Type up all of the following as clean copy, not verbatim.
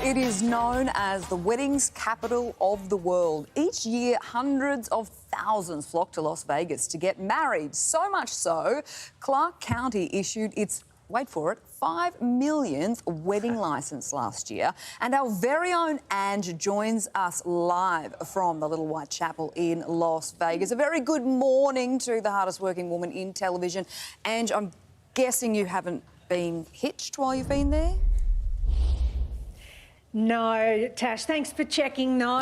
it is known as the weddings capital of the world. Each year, hundreds of thousands flock to Las Vegas to get married. So much so, Clark County issued its, wait for it, 5 millionth wedding licence last year. And our very own Ange joins us live from the Little White Chapel in Las Vegas. A very good morning to the hardest working woman in television. Ange, I'm guessing you haven't been hitched while you've been there? No, Tash, thanks for checking. No.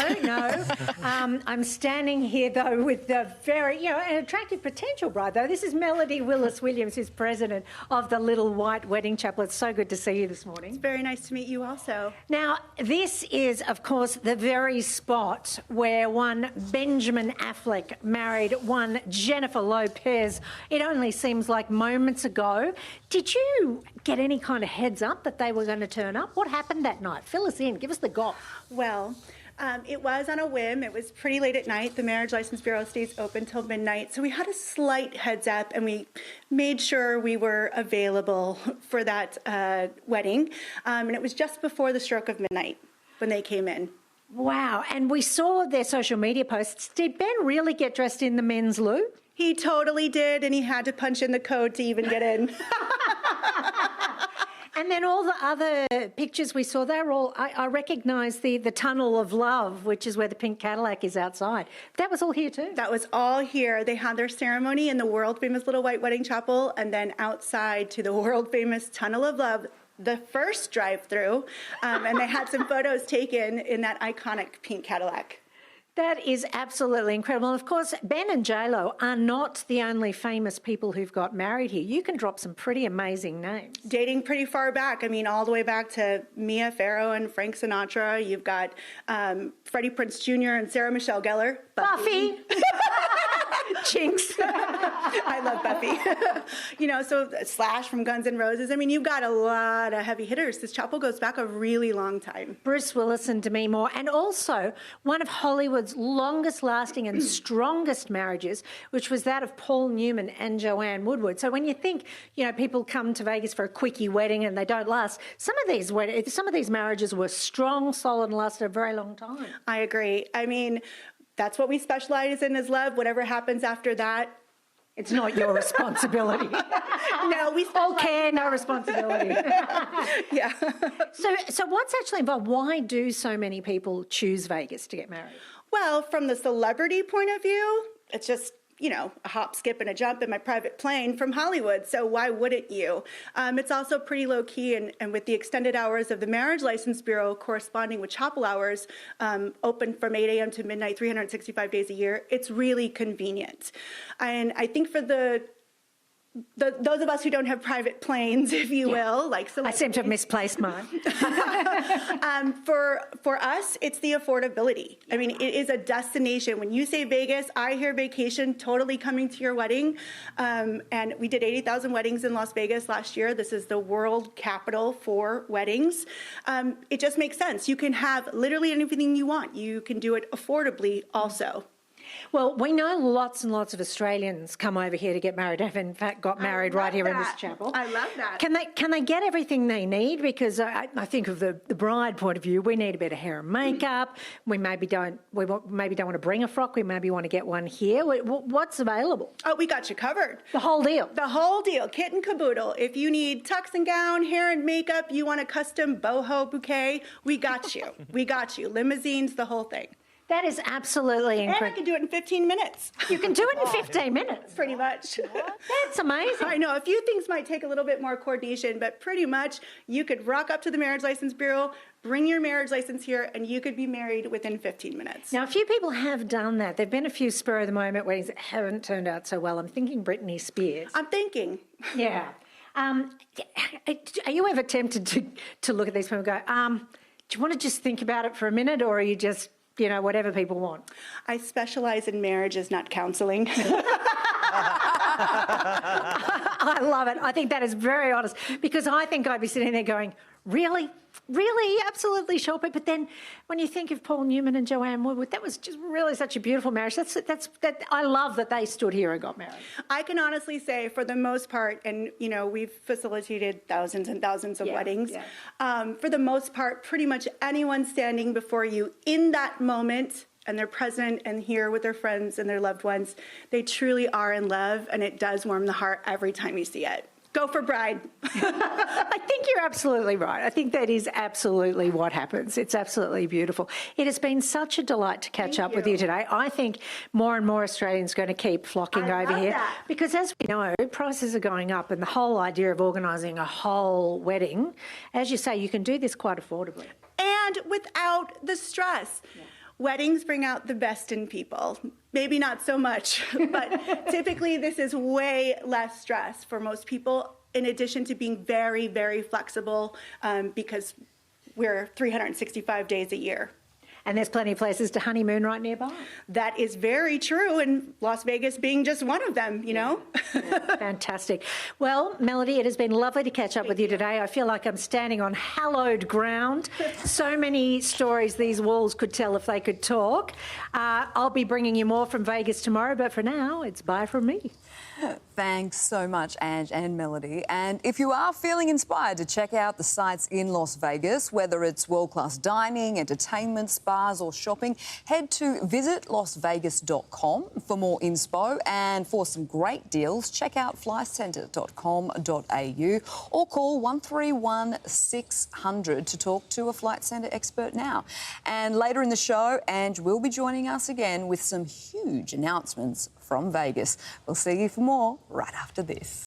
I'm standing here, though, with the very, an attractive potential bride, though. This is Melody Willis-Williams, who's president of the Little White Wedding Chapel. It's so good to see you this morning. It's very nice to meet you also. Now, this is, of course, the very spot where one Benjamin Affleck married one Jennifer Lopez. It only seems like moments ago. Did you get any kind of heads up that they were going to turn up? What happened that night? Fill us in. Give us the goss. Well, it was on a whim. It was pretty late at night. The Marriage License Bureau stays open till midnight. So we had a slight heads up and we made sure we were available for that wedding. And it was just before the stroke of midnight when they came in. Wow. And we saw their social media posts. Did Ben really get dressed in the men's loo? He totally did. And he had to punch in the code to even get in. And then all the other pictures we saw, they were all, I recognise the Tunnel of Love, which is where the pink Cadillac is outside. That was all here too? That was all here. They had their ceremony in the world-famous Little White Wedding Chapel and then outside to the world-famous Tunnel of Love, the first drive-through. And they had some photos taken in that iconic pink Cadillac. That is absolutely incredible. And of course, Ben and J-Lo are not the only famous people who've got married here. You can drop some pretty amazing names. Dating pretty far back. I mean, all the way back to Mia Farrow and Frank Sinatra. You've got Freddie Prinze Jr. and Sarah Michelle Gellar. Buffy. Jinx. I love Buffy. So Slash from Guns N' Roses. I mean, you've got a lot of heavy hitters. This chapel goes back a really long time. Bruce Willis and Demi Moore. And also one of Hollywood's longest lasting and strongest marriages, which was that of Paul Newman and Joanne Woodward. So when you think, people come to Vegas for a quickie wedding and they don't last, some of these marriages were strong, solid, and lasted a very long time. I agree. I mean, that's what we specialize in, is love. Whatever happens after that, it's not your responsibility. No, we care, no responsibility. Yeah. So what's actually involved? Why do so many people choose Vegas to get married? Well, from the celebrity point of view, it's just, a hop, skip, and a jump in my private plane from Hollywood. So why wouldn't you? It's also pretty low key, and with the extended hours of the Marriage License Bureau corresponding with chapel hours, open from 8 a.m. to midnight, 365 days a year, it's really convenient. And I think for those of us who don't have private planes, if you will, I seem to have misplaced mine. For us, it's the affordability. I mean, it is a destination. When you say Vegas, I hear vacation, totally coming to your wedding. And we did 80,000 weddings in Las Vegas last year. This is the world capital for weddings. It just makes sense. You can have literally anything you want. You can do it affordably also. Well, we know lots and lots of Australians come over here to get married. Have in fact got married right here in this chapel. I love that. Can they get everything they need? Because I think of the bride point of view, we need a bit of hair and makeup. We maybe don't want to bring a frock. We maybe want to get one here. What's available? Oh, we got you covered. The whole deal. The whole deal, kit and caboodle. If you need tux and gown, hair and makeup, you want a custom boho bouquet, we got you. We got you. Limousines, the whole thing. That is absolutely incredible. And I can do it in 15 minutes. You can do it in 15 minutes? Pretty much. That's amazing. I know. A few things might take a little bit more coordination, but pretty much you could rock up to the Marriage License Bureau, bring your marriage license here, and you could be married within 15 minutes. Now, a few people have done that. There have been a few spur-of-the-moment weddings that haven't turned out so well. I'm thinking Britney Spears. I'm thinking. Yeah. Are you ever tempted to look at these people and go, do you want to just think about it for a minute, or are you just whatever people want? I specialize in marriages, not counseling. I love it. I think that is very honest, because I think I'd be sitting there going, Really? Really? Absolutely sure. But then when you think of Paul Newman and Joanne Woodward, that was just really such a beautiful marriage. I love that they stood here and got married. I can honestly say, for the most part, and we've facilitated thousands and thousands of weddings. Yeah. For the most part, pretty much anyone standing before you in that moment, and they're present and here with their friends and their loved ones, they truly are in love, and it does warm the heart every time you see it. Go for bride. I think you're absolutely right. I think that is absolutely what happens. It's absolutely beautiful. It has been such a delight to catch up with you today. I think more and more Australians are going to keep flocking over here because, as we know, prices are going up, and the whole idea of organising a whole wedding, as you say, you can do this quite affordably. And without the stress. Yeah. Weddings bring out the best in people. Maybe not so much, but typically this is way less stress for most people, in addition to being very, very flexible because we're 365 days a year. And there's plenty of places to honeymoon right nearby. That is very true, and Las Vegas being just one of them, Yeah, fantastic. Well, Melody, it has been lovely to catch up with you today. I feel like I'm standing on hallowed ground. So many stories these walls could tell if they could talk. I'll be bringing you more from Vegas tomorrow, but for now, it's bye from me. Thanks so much, Ange and Melody. And if you are feeling inspired to check out the sights in Las Vegas, whether it's world-class dining, entertainment, spas or shopping, head to visitlasvegas.com for more inspo, and for some great deals, check out flycentre.com.au or call 131 600 to talk to a Flight Centre expert now. And later in the show, Ange will be joining us again with some huge announcements from Vegas. We'll see you for more right after this.